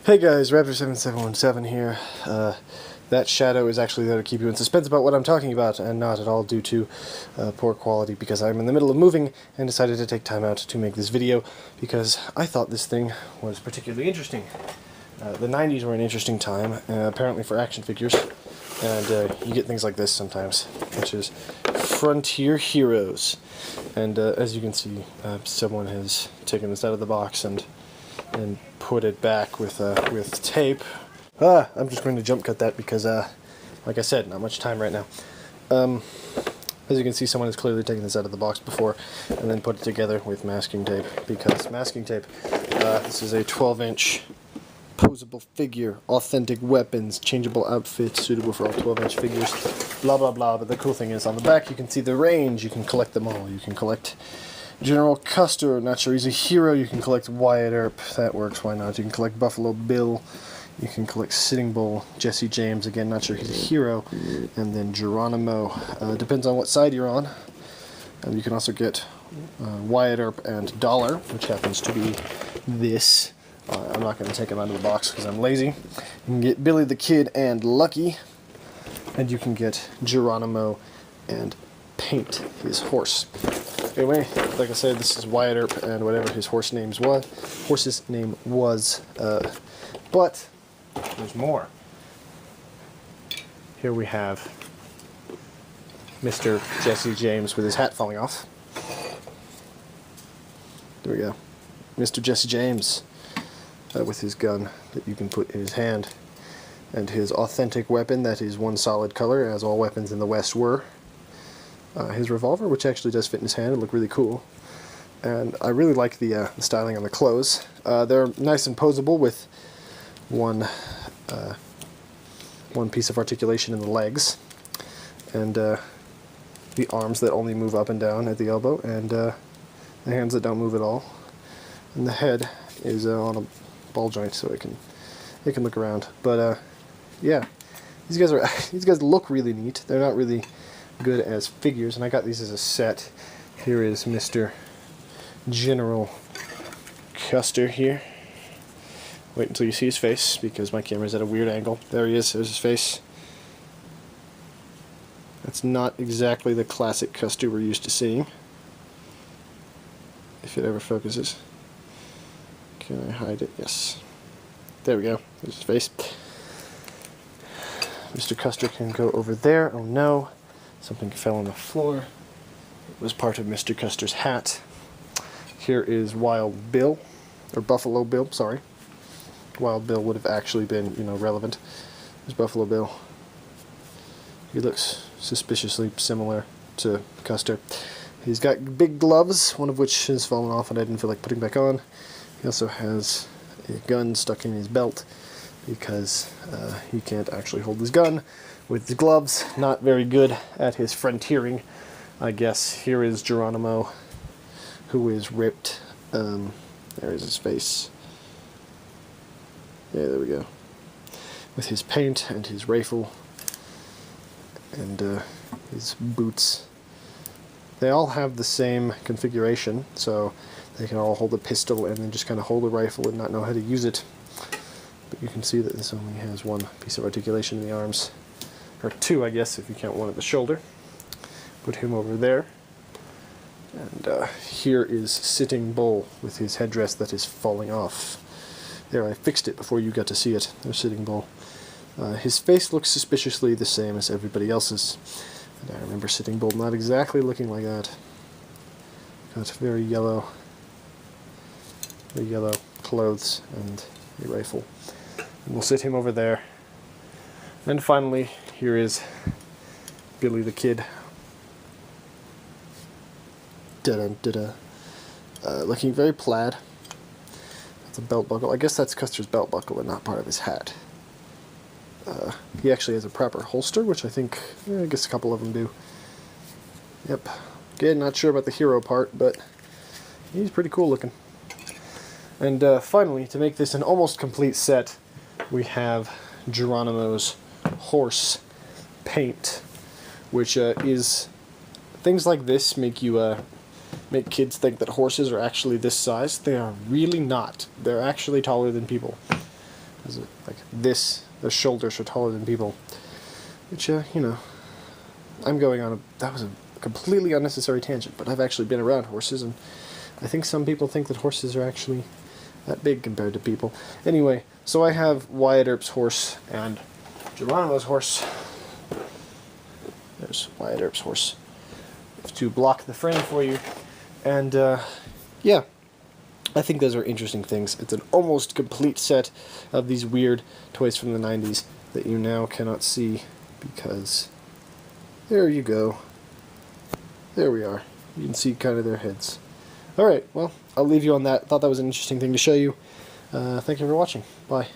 Hey guys, Raptor7717 here. That shadow is actually there to keep you in suspense about what I'm talking about, and not at all due to poor quality, because I'm in the middle of moving and decided to take time out to make this video because I thought this thing was particularly interesting. The 90s were an interesting time, apparently for action figures, and you get things like this sometimes, which is Frontier Heroes. And as you can see, someone has taken this out of the box and put it back with tape. I'm just going to jump cut that because, like I said, not much time right now. As you can see, someone has clearly taken this out of the box before and then put it together with masking tape, because masking tape, this is a 12-inch posable figure, authentic weapons, changeable outfits, suitable for all 12-inch figures, blah blah blah. But the cool thing is, on the back you can see the range. You can collect them all. You can collect General Custer, not sure he's a hero. You can collect Wyatt Earp, that works, why not? You can collect Buffalo Bill. You can collect Sitting Bull, Jesse James, again, not sure he's a hero. And then Geronimo, depends on what side you're on. And you can also get Wyatt Earp and Dollar, which happens to be this. I'm not going to take him out of the box because I'm lazy. You can get Billy the Kid and Lucky. And you can get Geronimo and Paint, his horse. Anyway, like I said, this is Wyatt Earp and whatever his horse's name was. But there's more. Here we have Mr. Jesse James with his hat falling off. There we go. Mr. Jesse James with his gun that you can put in his hand. And his authentic weapon that is one solid color, as all weapons in the West were. His revolver, which actually does fit in his hand, it looked really cool. And I really like the styling on the clothes. They're nice and posable with one piece of articulation in the legs, and the arms that only move up and down at the elbow, and the hands that don't move at all. And the head is on a ball joint, so it can look around. But yeah, these guys look really neat. They're not really good as figures, and I got these as a set. Here is Mr. General Custer here. Wait until you see his face, because my camera's at a weird angle. There he is, there's his face. That's not exactly the classic Custer we're used to seeing. If it ever focuses. Can I hide it? Yes. There we go, there's his face. Mr. Custer can go over there. Oh no. Something fell on the floor. It was part of Mr. Custer's hat. Here is Wild Bill, or Buffalo Bill, sorry. Wild Bill would have actually been, relevant. There's Buffalo Bill. He looks suspiciously similar to Custer. He's got big gloves, one of which has fallen off and I didn't feel like putting back on. He also has a gun stuck in his belt because he can't actually hold his gun with his gloves. Not very good at his frontiering, I guess. Here is Geronimo, who is ripped. There is his face. Yeah, there we go. With his paint and his rifle and his boots. They all have the same configuration, so they can all hold a pistol and then just kind of hold a rifle and not know how to use it. But you can see that this only has one piece of articulation in the arms. Or two, I guess, if you count one at the shoulder. Put him over there. And here is Sitting Bull with his headdress that is falling off. There, I fixed it before you got to see it. There's Sitting Bull. His face looks suspiciously the same as everybody else's. And I remember Sitting Bull not exactly looking like that. Got very yellow clothes and a rifle. And we'll sit him over there. And finally, here is Billy the Kid. Looking very plaid. That's a belt buckle. I guess that's Custer's belt buckle and not part of his hat. He actually has a proper holster, which I think, I guess a couple of them do. Yep. Again, not sure about the hero part, but he's pretty cool looking. And finally, to make this an almost complete set, we have Geronimo's horse paint, which is, things like this make kids think that horses are actually this size. They are really not. They're actually taller than people. Has it like this? Their shoulders are taller than people. Which, you know, I'm going on that was a completely unnecessary tangent, but I've actually been around horses, and I think some people think that horses are actually that big compared to people. Anyway, so I have Wyatt Earp's horse and Geronimo's horse. There's Wyatt Earp's horse. To block the frame for you. And, yeah. I think those are interesting things. It's an almost complete set of these weird toys from the 90s that you now cannot see because there you go. There we are. You can see kind of their heads. Alright, well, I'll leave you on that. Thought that was an interesting thing to show you. Thank you for watching. Bye.